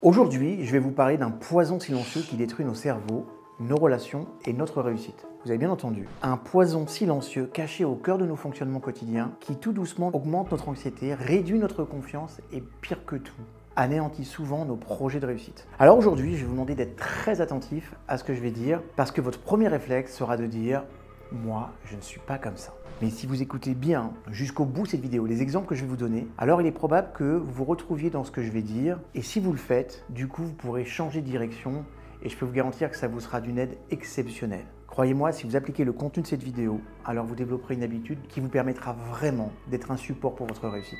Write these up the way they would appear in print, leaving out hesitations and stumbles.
Aujourd'hui, je vais vous parler d'un poison silencieux qui détruit nos cerveaux, nos relations et notre réussite. Vous avez bien entendu, un poison silencieux caché au cœur de nos fonctionnements quotidiens qui tout doucement augmente notre anxiété, réduit notre confiance et pire que tout, anéantit souvent nos projets de réussite. Alors aujourd'hui, je vais vous demander d'être très attentif à ce que je vais dire parce que votre premier réflexe sera de dire « moi, je ne suis pas comme ça ». Mais si vous écoutez bien jusqu'au bout cette vidéo, les exemples que je vais vous donner, alors il est probable que vous vous retrouviez dans ce que je vais dire. Et si vous le faites, du coup, vous pourrez changer de direction et je peux vous garantir que ça vous sera d'une aide exceptionnelle. Croyez-moi, si vous appliquez le contenu de cette vidéo, alors vous développerez une habitude qui vous permettra vraiment d'être un support pour votre réussite.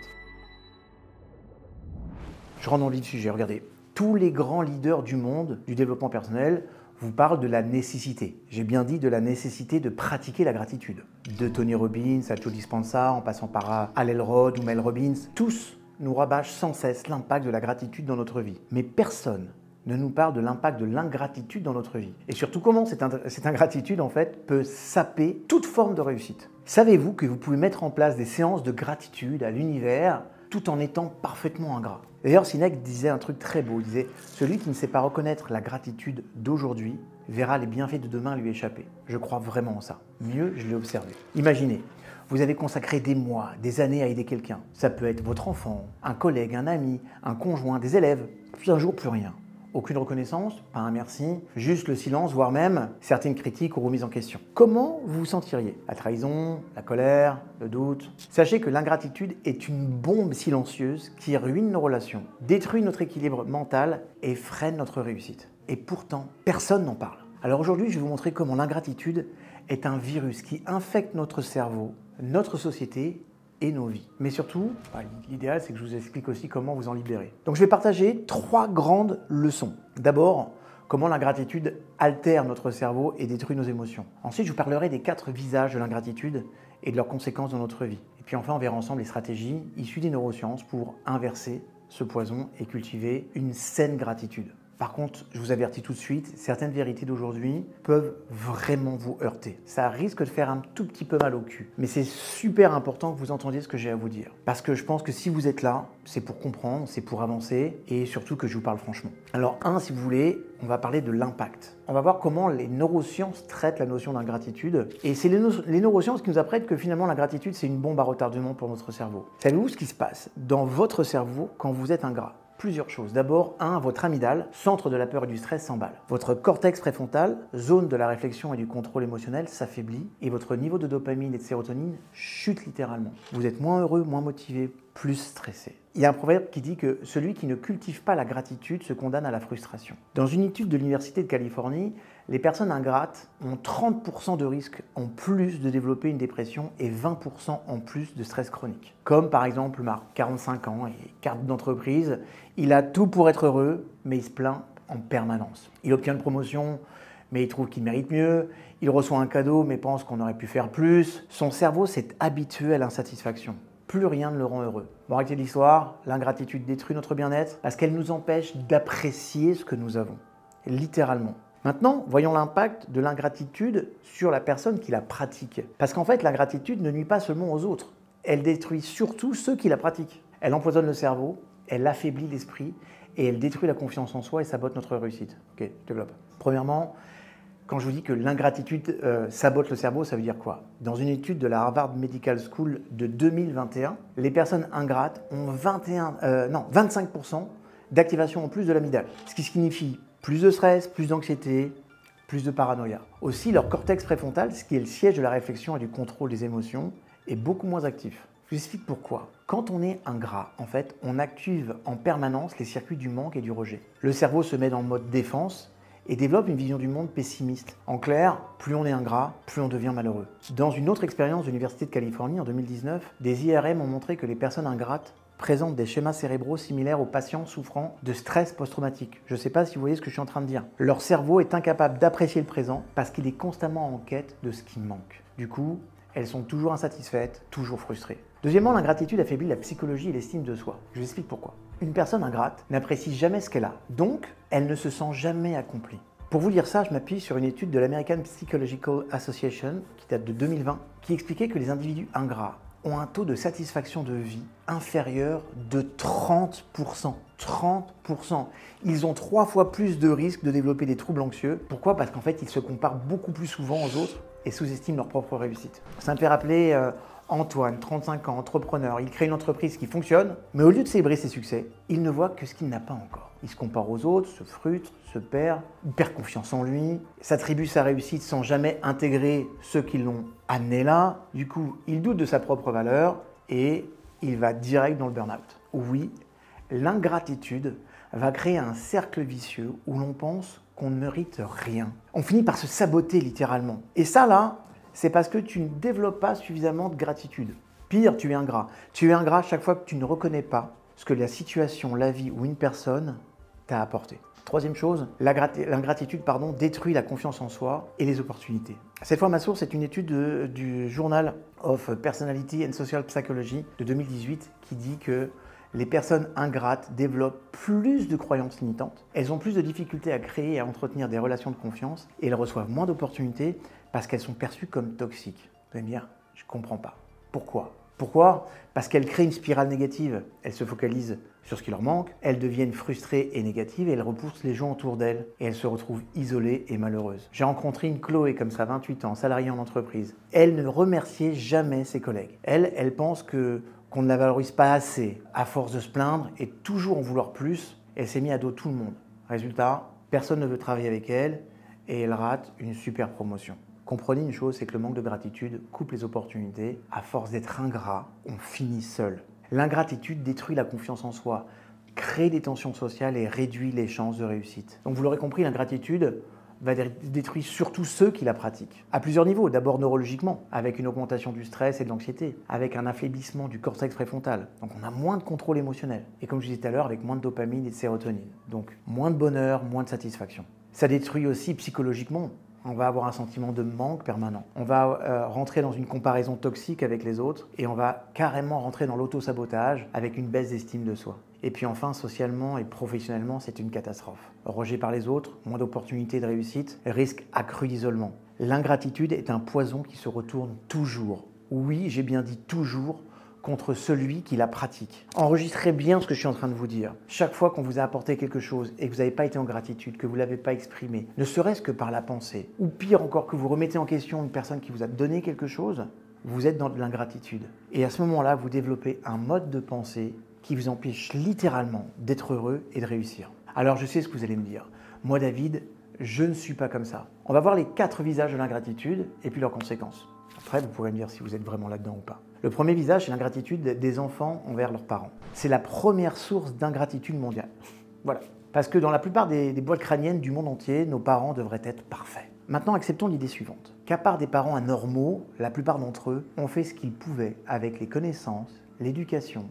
Je rentre dans le vif du sujet, regardez. Tous les grands leaders du monde du développement personnel vous parlent de la nécessité. J'ai bien dit de la nécessité de pratiquer la gratitude. De Tony Robbins à Joe Dispenza, en passant par Hal Elrod ou Mel Robbins, tous nous rabâchent sans cesse l'impact de la gratitude dans notre vie. Mais personne ne nous parle de l'impact de l'ingratitude dans notre vie. Et surtout comment cette ingratitude en fait peut saper toute forme de réussite. Savez-vous que vous pouvez mettre en place des séances de gratitude à l'univers tout en étant parfaitement ingrat? D'ailleurs, Sénèque disait un truc très beau, il disait « Celui qui ne sait pas reconnaître la gratitude d'aujourd'hui verra les bienfaits de demain lui échapper ». Je crois vraiment en ça. Mieux, je l'ai observé. Imaginez, vous avez consacré des mois, des années à aider quelqu'un. Ça peut être votre enfant, un collègue, un ami, un conjoint, des élèves. Puis un jour, plus rien. Aucune reconnaissance, pas un merci, juste le silence, voire même certaines critiques ou remises en question. Comment vous vous sentiriez? La trahison, la colère, le doute? Sachez que l'ingratitude est une bombe silencieuse qui ruine nos relations, détruit notre équilibre mental et freine notre réussite. Et pourtant, personne n'en parle. Alors aujourd'hui, je vais vous montrer comment l'ingratitude est un virus qui infecte notre cerveau, notre société et nos vies. Mais surtout, l'idéal, c'est que je vous explique aussi comment vous en libérer. Donc je vais partager 3 grandes leçons. D'abord, comment l'ingratitude altère notre cerveau et détruit nos émotions. Ensuite, je vous parlerai des 4 visages de l'ingratitude et de leurs conséquences dans notre vie. Et puis enfin, on verra ensemble les stratégies issues des neurosciences pour inverser ce poison et cultiver une saine gratitude. Par contre, je vous avertis tout de suite, certaines vérités d'aujourd'hui peuvent vraiment vous heurter. Ça risque de faire un tout petit peu mal au cul. Mais c'est super important que vous entendiez ce que j'ai à vous dire. Parce que je pense que si vous êtes là, c'est pour comprendre, c'est pour avancer et surtout que je vous parle franchement. Alors si vous voulez, on va parler de l'impact. On va voir comment les neurosciences traitent la notion d'ingratitude. Et c'est les neurosciences qui nous apprennent que finalement l'ingratitude, c'est une bombe à retardement pour notre cerveau. Savez-vous ce qui se passe dans votre cerveau quand vous êtes ingrat? Plusieurs choses. D'abord, votre amygdale, centre de la peur et du stress, s'emballe. Votre cortex préfrontal, zone de la réflexion et du contrôle émotionnel, s'affaiblit et votre niveau de dopamine et de sérotonine chute littéralement. Vous êtes moins heureux, moins motivé, plus stressé. Il y a un proverbe qui dit que celui qui ne cultive pas la gratitude se condamne à la frustration. Dans une étude de l'Université de Californie, les personnes ingrates ont 30% de risque en plus de développer une dépression et 20% en plus de stress chronique. Comme par exemple Marc, 45 ans et carte d'entreprise, il a tout pour être heureux, mais il se plaint en permanence. Il obtient une promotion, mais il trouve qu'il mérite mieux. Il reçoit un cadeau, mais pense qu'on aurait pu faire plus. Son cerveau s'est habitué à l'insatisfaction. Plus rien ne le rend heureux. Moralité de l'histoire, l'ingratitude détruit notre bien-être parce qu'elle nous empêche d'apprécier ce que nous avons, littéralement. Maintenant, voyons l'impact de l'ingratitude sur la personne qui la pratique. Parce qu'en fait, l'ingratitude ne nuit pas seulement aux autres, elle détruit surtout ceux qui la pratiquent. Elle empoisonne le cerveau, elle affaiblit l'esprit et elle détruit la confiance en soi et sabote notre réussite. Ok, développe. Premièrement, quand je vous dis que l'ingratitude sabote le cerveau, ça veut dire quoi? Dans une étude de la Harvard Medical School de 2021, les personnes ingrates ont 25% d'activation en plus de l'amygdale. Ce qui signifie plus de stress, plus d'anxiété, plus de paranoïa. Aussi, leur cortex préfrontal, ce qui est le siège de la réflexion et du contrôle des émotions, est beaucoup moins actif. Je vous explique pourquoi. Quand on est ingrat, en fait, on active en permanence les circuits du manque et du rejet. Le cerveau se met dans le mode défense et développe une vision du monde pessimiste. En clair, plus on est ingrat, plus on devient malheureux. Dans une autre expérience de l'Université de Californie en 2019, des IRM ont montré que les personnes ingrates présentent des schémas cérébraux similaires aux patients souffrant de stress post-traumatique. Je ne sais pas si vous voyez ce que je suis en train de dire. Leur cerveau est incapable d'apprécier le présent parce qu'il est constamment en quête de ce qui manque. Du coup, elles sont toujours insatisfaites, toujours frustrées. Deuxièmement, l'ingratitude affaiblit la psychologie et l'estime de soi. Je vous explique pourquoi. Une personne ingrate n'apprécie jamais ce qu'elle a, donc elle ne se sent jamais accomplie. Pour vous dire ça, je m'appuie sur une étude de l'American Psychological Association qui date de 2020, qui expliquait que les individus ingrats ont un taux de satisfaction de vie inférieur de 30%. 30%. Ils ont 3 fois plus de risques de développer des troubles anxieux. Pourquoi? Parce qu'en fait, ils se comparent beaucoup plus souvent aux autres et sous-estiment leur propre réussite. Ça me fait rappeler Antoine, 35 ans, entrepreneur. Il crée une entreprise qui fonctionne, mais au lieu de célébrer ses succès, il ne voit que ce qu'il n'a pas encore. Il se compare aux autres, se frustre, se perd, il perd confiance en lui, s'attribue sa réussite sans jamais intégrer ceux qui l'ont amené là. Du coup, il doute de sa propre valeur et il va direct dans le burn-out. Oui, l'ingratitude va créer un cercle vicieux où l'on pense qu'on ne mérite rien. On finit par se saboter littéralement. Et ça là, c'est parce que tu ne développes pas suffisamment de gratitude. Pire, tu es ingrat. Tu es ingrat chaque fois que tu ne reconnais pas ce que la situation, la vie ou une personne t'a apporté. Troisième chose, l'ingratitude détruit la confiance en soi et les opportunités. Cette fois, ma source est une étude du Journal of Personality and Social Psychology de 2018 qui dit que les personnes ingrates développent plus de croyances limitantes, elles ont plus de difficultés à créer et à entretenir des relations de confiance et elles reçoivent moins d'opportunités parce qu'elles sont perçues comme toxiques. Vous allez me dire, je ne comprends pas. Pourquoi? Pourquoi? Parce qu'elles créent une spirale négative. Elles se focalisent sur ce qui leur manque, elles deviennent frustrées et négatives et elles repoussent les gens autour d'elles et elles se retrouvent isolées et malheureuses. J'ai rencontré une Chloé comme ça, 28 ans, salariée en entreprise. Elle ne remerciait jamais ses collègues. Elle pense qu'on ne la valorise pas assez. À force de se plaindre et toujours en vouloir plus, elle s'est mise à dos tout le monde. Résultat, personne ne veut travailler avec elle et elle rate une super promotion. Comprenez une chose, c'est que le manque de gratitude coupe les opportunités. À force d'être ingrat, on finit seul. L'ingratitude détruit la confiance en soi, crée des tensions sociales et réduit les chances de réussite. Donc vous l'aurez compris, l'ingratitude va détruire surtout ceux qui la pratiquent. À plusieurs niveaux, d'abord neurologiquement, avec une augmentation du stress et de l'anxiété, avec un affaiblissement du cortex préfrontal. Donc on a moins de contrôle émotionnel. Et comme je disais tout à l'heure, avec moins de dopamine et de sérotonine. Donc moins de bonheur, moins de satisfaction. Ça détruit aussi psychologiquement. On va avoir un sentiment de manque permanent. On va rentrer dans une comparaison toxique avec les autres et on va carrément rentrer dans l'auto-sabotage avec une baisse d'estime de soi. Et puis enfin, socialement et professionnellement, c'est une catastrophe. Rejet par les autres, moins d'opportunités de réussite, risque accru d'isolement. L'ingratitude est un poison qui se retourne toujours. Oui, j'ai bien dit toujours, contre celui qui la pratique. Enregistrez bien ce que je suis en train de vous dire. Chaque fois qu'on vous a apporté quelque chose et que vous n'avez pas été en gratitude, que vous ne l'avez pas exprimé, ne serait-ce que par la pensée, ou pire encore que vous remettez en question une personne qui vous a donné quelque chose, vous êtes dans de l'ingratitude. Et à ce moment-là, vous développez un mode de pensée qui vous empêche littéralement d'être heureux et de réussir. Alors je sais ce que vous allez me dire. Moi David, je ne suis pas comme ça. On va voir les 4 visages de l'ingratitude et puis leurs conséquences. Après, vous pourrez me dire si vous êtes vraiment là-dedans ou pas. Le premier visage, c'est l'ingratitude des enfants envers leurs parents. C'est la première source d'ingratitude mondiale. Voilà. Parce que dans la plupart des boîtes crâniennes du monde entier, nos parents devraient être parfaits. Maintenant, acceptons l'idée suivante. Qu'à part des parents anormaux, la plupart d'entre eux ont fait ce qu'ils pouvaient avec les connaissances, l'éducation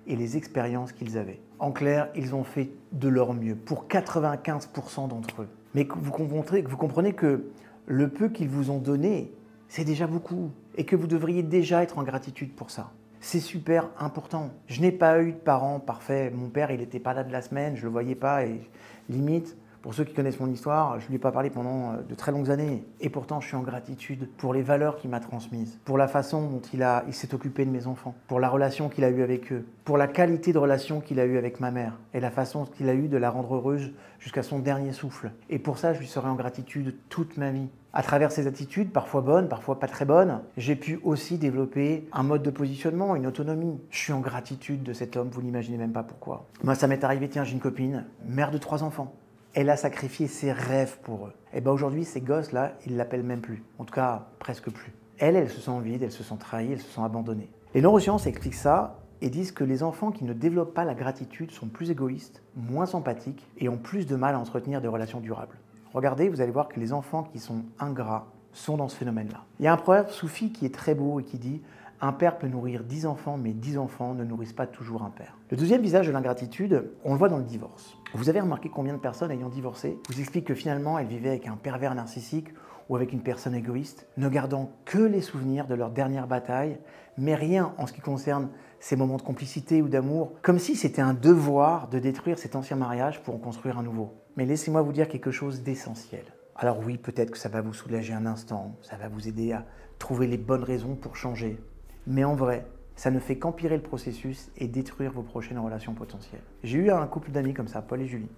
et les expériences qu'ils avaient. En clair, ils ont fait de leur mieux pour 95% d'entre eux. Mais vous comprenez que le peu qu'ils vous ont donné, c'est déjà beaucoup et que vous devriez déjà être en gratitude pour ça. C'est super important. Je n'ai pas eu de parents parfaits. Mon père, il n'était pas là de la semaine, je ne le voyais pas et limite, pour ceux qui connaissent mon histoire, je ne lui ai pas parlé pendant de très longues années. Et pourtant, je suis en gratitude pour les valeurs qu'il m'a transmises, pour la façon dont il s'est occupé de mes enfants, pour la relation qu'il a eue avec eux, pour la qualité de relation qu'il a eue avec ma mère et la façon qu'il a eue de la rendre heureuse jusqu'à son dernier souffle. Et pour ça, je lui serai en gratitude toute ma vie. À travers ces attitudes, parfois bonnes, parfois pas très bonnes, j'ai pu aussi développer un mode de positionnement, une autonomie. Je suis en gratitude de cet homme, vous n'imaginez même pas pourquoi. Moi, ça m'est arrivé, tiens, j'ai une copine, mère de 3 enfants. Elle a sacrifié ses rêves pour eux. Et bien aujourd'hui, ces gosses-là, ils ne l'appellent même plus. En tout cas, presque plus. Elle se sent vide, elle se sent trahie, elle se sent abandonnée. Les neurosciences expliquent ça et disent que les enfants qui ne développent pas la gratitude sont plus égoïstes, moins empathiques et ont plus de mal à entretenir des relations durables. Regardez, vous allez voir que les enfants qui sont ingrats sont dans ce phénomène-là. Il y a un proverbe soufi qui est très beau et qui dit « Un père peut nourrir 10 enfants, mais 10 enfants ne nourrissent pas toujours un père ». Le deuxième visage de l'ingratitude, on le voit dans le divorce. Vous avez remarqué combien de personnes ayant divorcé vous expliquent que finalement elles vivaient avec un pervers narcissique ou avec une personne égoïste, ne gardant que les souvenirs de leur dernière bataille, mais rien en ce qui concerne ces moments de complicité ou d'amour, comme si c'était un devoir de détruire cet ancien mariage pour en construire un nouveau. Mais laissez-moi vous dire quelque chose d'essentiel. Alors oui, peut-être que ça va vous soulager un instant, ça va vous aider à trouver les bonnes raisons pour changer. Mais en vrai, ça ne fait qu'empirer le processus et détruire vos prochaines relations potentielles. J'ai eu un couple d'amis comme ça, Paul et Julie.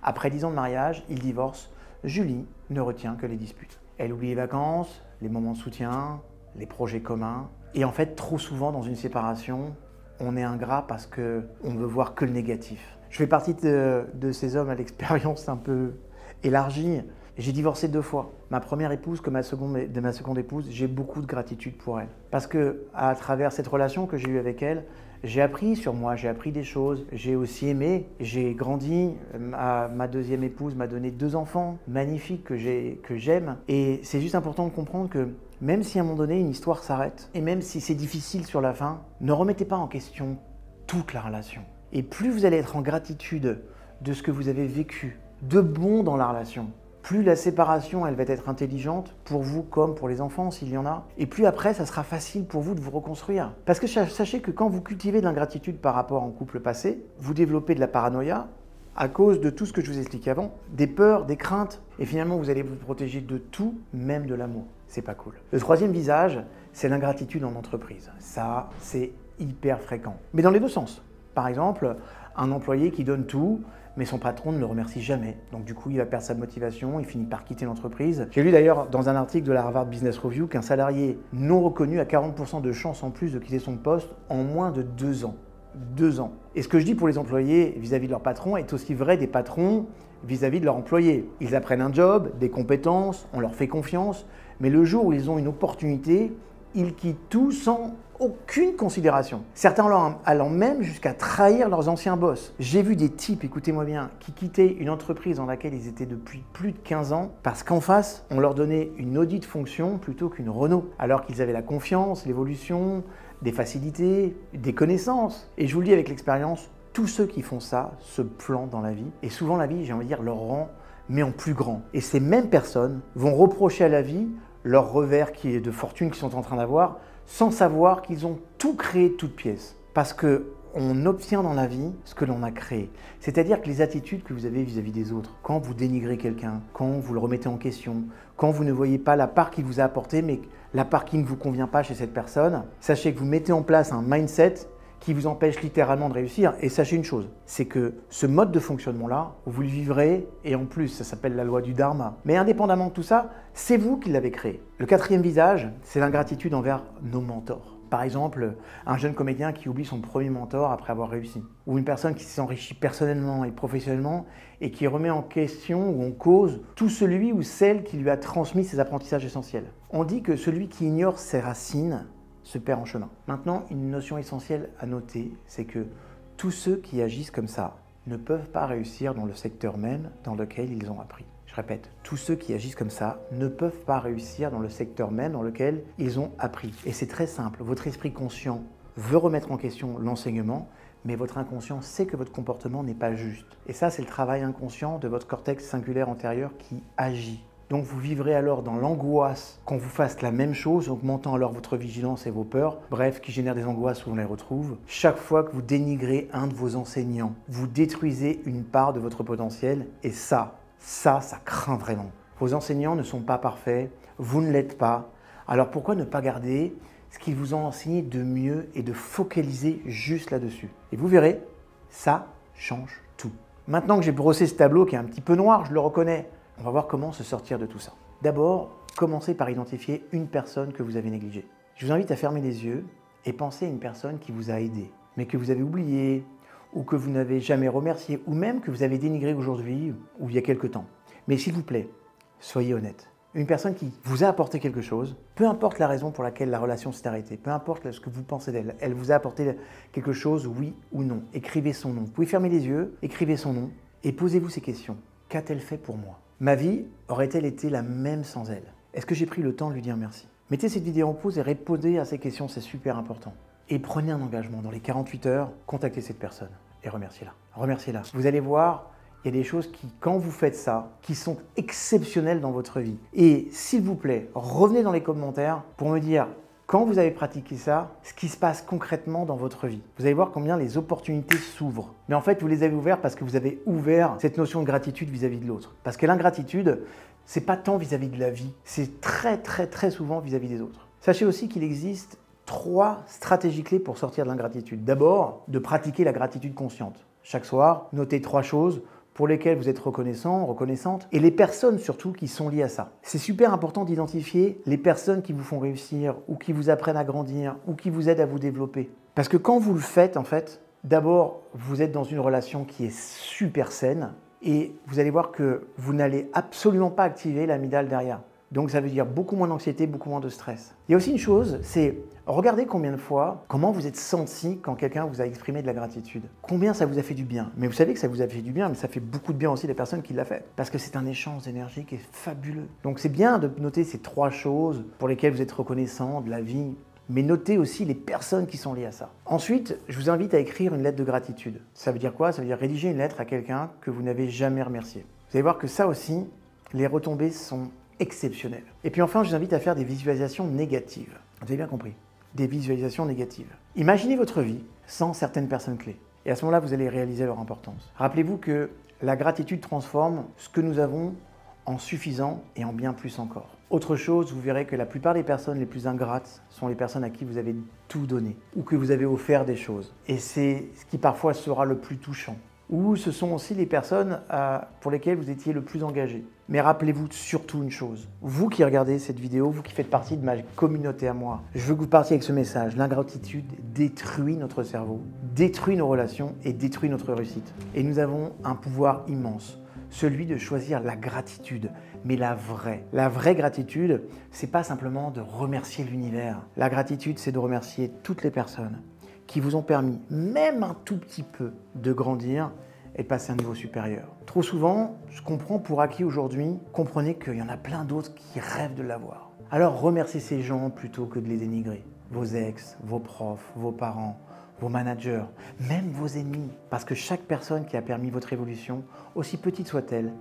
Après 10 ans de mariage, ils divorcent. Julie ne retient que les disputes. Elle oublie les vacances, les moments de soutien, les projets communs. Et en fait, trop souvent dans une séparation, on est ingrat parce qu'on ne veut voir que le négatif. Je fais partie de ces hommes à l'expérience un peu élargie. J'ai divorcé 2 fois. Ma première épouse comme de ma seconde épouse, j'ai beaucoup de gratitude pour elle. Parce que à travers cette relation que j'ai eue avec elle, j'ai appris sur moi, j'ai appris des choses, j'ai aussi aimé, j'ai grandi. Ma deuxième épouse m'a donné 2 enfants magnifiques que j'aime. Et c'est juste important de comprendre que même si à un moment donné une histoire s'arrête, et même si c'est difficile sur la fin, ne remettez pas en question toute la relation. Et plus vous allez être en gratitude de ce que vous avez vécu, de bon dans la relation, plus la séparation, elle va être intelligente pour vous comme pour les enfants s'il y en a. Et plus après, ça sera facile pour vous de vous reconstruire. Parce que sachez que quand vous cultivez de l'ingratitude par rapport à un couple passé, vous développez de la paranoïa à cause de tout ce que je vous expliquais avant, des peurs, des craintes. Et finalement, vous allez vous protéger de tout, même de l'amour. C'est pas cool. Le 3e visage, c'est l'ingratitude en entreprise. Ça, c'est hyper fréquent. Mais dans les 2 sens. Par exemple, un employé qui donne tout, mais son patron ne le remercie jamais. Donc du coup, il va perdre sa motivation, il finit par quitter l'entreprise. J'ai lu d'ailleurs dans un article de la Harvard Business Review qu'un salarié non reconnu a 40% de chances en plus de quitter son poste en moins de 2 ans. 2 ans. Et ce que je dis pour les employés vis-à-vis de leur patron est aussi vrai des patrons vis-à-vis de leurs employés. Ils apprennent un job, des compétences, on leur fait confiance, mais le jour où ils ont une opportunité, ils quittent tout sans aucune considération. Certains allant même jusqu'à trahir leurs anciens boss. J'ai vu des types, écoutez-moi bien, qui quittaient une entreprise dans laquelle ils étaient depuis plus de 15 ans parce qu'en face, on leur donnait une Audi de fonction plutôt qu'une Renault, alors qu'ils avaient la confiance, l'évolution, des facilités, des connaissances. Et je vous le dis avec l'expérience, tous ceux qui font ça se plantent dans la vie. Et souvent la vie, j'ai envie de dire, leur rend, mais en plus grand. Et ces mêmes personnes vont reprocher à la vie leur revers de fortune qu'ils sont en train d'avoir, sans savoir qu'ils ont tout créé de toutes pièces. Parce qu'on obtient dans la vie ce que l'on a créé. C'est-à-dire que les attitudes que vous avez vis-à-vis des autres, quand vous dénigrez quelqu'un, quand vous le remettez en question, quand vous ne voyez pas la part qu'il vous a apportée, mais la part qui ne vous convient pas chez cette personne, sachez que vous mettez en place un mindset qui vous empêche littéralement de réussir. Et sachez une chose, c'est que ce mode de fonctionnement-là, vous le vivrez, et en plus, ça s'appelle la loi du dharma. Mais indépendamment de tout ça, c'est vous qui l'avez créé. Le 4e visage, c'est l'ingratitude envers nos mentors. Par exemple, un jeune comédien qui oublie son premier mentor après avoir réussi. Ou une personne qui s'enrichit personnellement et professionnellement et qui remet en question ou en cause tout celui ou celle qui lui a transmis ses apprentissages essentiels. On dit que celui qui ignore ses racines se perd en chemin. Maintenant, une notion essentielle à noter, c'est que tous ceux qui agissent comme ça ne peuvent pas réussir dans le secteur même dans lequel ils ont appris. Je répète, tous ceux qui agissent comme ça ne peuvent pas réussir dans le secteur même dans lequel ils ont appris. Et c'est très simple, votre esprit conscient veut remettre en question l'enseignement, mais votre inconscient sait que votre comportement n'est pas juste. Et ça, c'est le travail inconscient de votre cortex singulaire antérieur qui agit. Donc vous vivrez alors dans l'angoisse qu'on vous fasse la même chose, augmentant alors votre vigilance et vos peurs, bref, qui génère des angoisses où on les retrouve. Chaque fois que vous dénigrez un de vos enseignants, vous détruisez une part de votre potentiel et ça craint vraiment. Vos enseignants ne sont pas parfaits, vous ne l'êtes pas, alors pourquoi ne pas garder ce qu'ils vous ont enseigné de mieux et de focaliser juste là-dessus? Et vous verrez, ça change tout. Maintenant que j'ai brossé ce tableau qui est un petit peu noir, je le reconnais, on va voir comment se sortir de tout ça. D'abord, commencez par identifier une personne que vous avez négligée. Je vous invite à fermer les yeux et penser à une personne qui vous a aidé, mais que vous avez oublié, ou que vous n'avez jamais remercié, ou même que vous avez dénigré aujourd'hui ou il y a quelque temps. Mais s'il vous plaît, soyez honnête. Une personne qui vous a apporté quelque chose, peu importe la raison pour laquelle la relation s'est arrêtée, peu importe ce que vous pensez d'elle, elle vous a apporté quelque chose, oui ou non. Écrivez son nom. Vous pouvez fermer les yeux, écrivez son nom et posez-vous ces questions. Qu'a-t-elle fait pour moi? Ma vie aurait-elle été la même sans elle? Est-ce que j'ai pris le temps de lui dire merci? Mettez cette vidéo en pause et répondez à ces questions, c'est super important. Et prenez un engagement. Dans les 48 heures, contactez cette personne et remerciez-la. Remerciez-la. Vous allez voir, il y a des choses qui, quand vous faites ça, qui sont exceptionnelles dans votre vie. Et s'il vous plaît, revenez dans les commentaires pour me dire, quand vous avez pratiqué ça, ce qui se passe concrètement dans votre vie. Vous allez voir combien les opportunités s'ouvrent. Mais en fait, vous les avez ouvertes parce que vous avez ouvert cette notion de gratitude vis-à-vis de l'autre. Parce que l'ingratitude, c'est pas tant vis-à-vis de la vie, c'est très souvent vis-à-vis des autres. Sachez aussi qu'il existe 3 stratégies clés pour sortir de l'ingratitude. D'abord, de pratiquer la gratitude consciente. Chaque soir, notez 3 choses pour lesquelles vous êtes reconnaissant, reconnaissante, et les personnes surtout qui sont liées à ça. C'est super important d'identifier les personnes qui vous font réussir, ou qui vous apprennent à grandir, ou qui vous aident à vous développer. Parce que quand vous le faites, en fait, d'abord, vous êtes dans une relation qui est super saine, et vous allez voir que vous n'allez absolument pas activer l'amygdale derrière. Donc ça veut dire beaucoup moins d'anxiété, beaucoup moins de stress. Il y a aussi une chose, c'est regardez combien de fois, comment vous êtes senti quand quelqu'un vous a exprimé de la gratitude. Combien ça vous a fait du bien. Mais vous savez que ça vous a fait du bien, mais ça fait beaucoup de bien aussi des personnes qui l'ont fait. Parce que c'est un échange d'énergie qui est fabuleux. Donc c'est bien de noter ces 3 choses pour lesquelles vous êtes reconnaissant de la vie, mais notez aussi les personnes qui sont liées à ça. Ensuite, je vous invite à écrire une lettre de gratitude. Ça veut dire quoi? Ça veut dire rédiger une lettre à quelqu'un que vous n'avez jamais remercié. Vous allez voir que ça aussi, les retombées sont exceptionnelles. Et puis enfin, je vous invite à faire des visualisations négatives. Vous avez bien compris? Des visualisations négatives. Imaginez votre vie sans certaines personnes clés. Et à ce moment-là, vous allez réaliser leur importance. Rappelez-vous que la gratitude transforme ce que nous avons en suffisant et en bien plus encore. Autre chose, vous verrez que la plupart des personnes les plus ingrates sont les personnes à qui vous avez tout donné ou que vous avez offert des choses. Et c'est ce qui parfois sera le plus touchant. Ou ce sont aussi les personnes pour lesquelles vous étiez le plus engagé. Mais rappelez-vous surtout une chose. Vous qui regardez cette vidéo, vous qui faites partie de ma communauté à moi, je veux que vous partiez avec ce message. L'ingratitude détruit notre cerveau, détruit nos relations et détruit notre réussite. Et nous avons un pouvoir immense. Celui de choisir la gratitude, mais la vraie. La vraie gratitude, c'est pas simplement de remercier l'univers. La gratitude, c'est de remercier toutes les personnes qui vous ont permis, même un tout petit peu, de grandir et de passer à un niveau supérieur. Trop souvent, ce qu'on prend pour acquis aujourd'hui, comprenez qu'il y en a plein d'autres qui rêvent de l'avoir. Alors remerciez ces gens plutôt que de les dénigrer. Vos ex, vos profs, vos parents, vos managers, même vos ennemis. Parce que chaque personne qui a permis votre évolution, aussi petite soit-elle,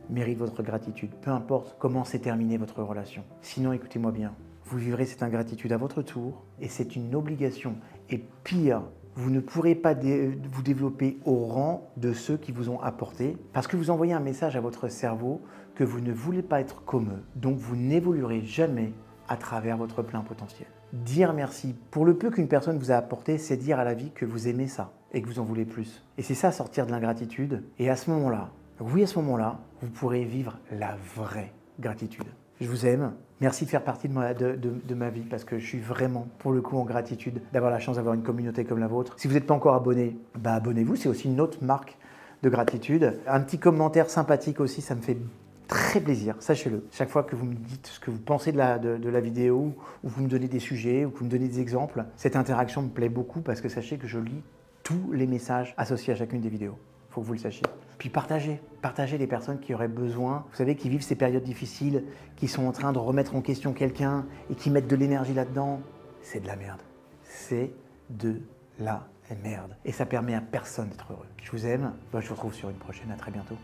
mérite votre gratitude, peu importe comment s'est terminée votre relation. Sinon, écoutez-moi bien, vous vivrez cette ingratitude à votre tour et c'est une obligation. Et pire, vous ne pourrez pas vous développer au rang de ceux qui vous ont apporté parce que vous envoyez un message à votre cerveau que vous ne voulez pas être comme eux. Donc vous n'évoluerez jamais à travers votre plein potentiel. Dire merci, pour le peu qu'une personne vous a apporté, c'est dire à la vie que vous aimez ça et que vous en voulez plus. Et c'est ça, sortir de l'ingratitude. Et à ce moment-là, oui, à ce moment-là, vous pourrez vivre la vraie gratitude. Je vous aime. Merci de faire partie de ma vie parce que je suis vraiment, pour le coup, en gratitude d'avoir la chance d'avoir une communauté comme la vôtre. Si vous n'êtes pas encore abonné, abonnez-vous. C'est aussi une autre marque de gratitude. Un petit commentaire sympathique aussi, ça me fait très plaisir, sachez-le. Chaque fois que vous me dites ce que vous pensez de la vidéo, ou vous me donnez des sujets, ou que vous me donnez des exemples, cette interaction me plaît beaucoup parce que sachez que je lis tous les messages associés à chacune des vidéos. Il faut que vous le sachiez. Puis partagez les personnes qui auraient besoin, vous savez, qui vivent ces périodes difficiles, qui sont en train de remettre en question quelqu'un et qui mettent de l'énergie là-dedans. C'est de la merde. C'est de la merde. Et ça permet à personne d'être heureux. Je vous aime. Je vous retrouve sur une prochaine. À très bientôt.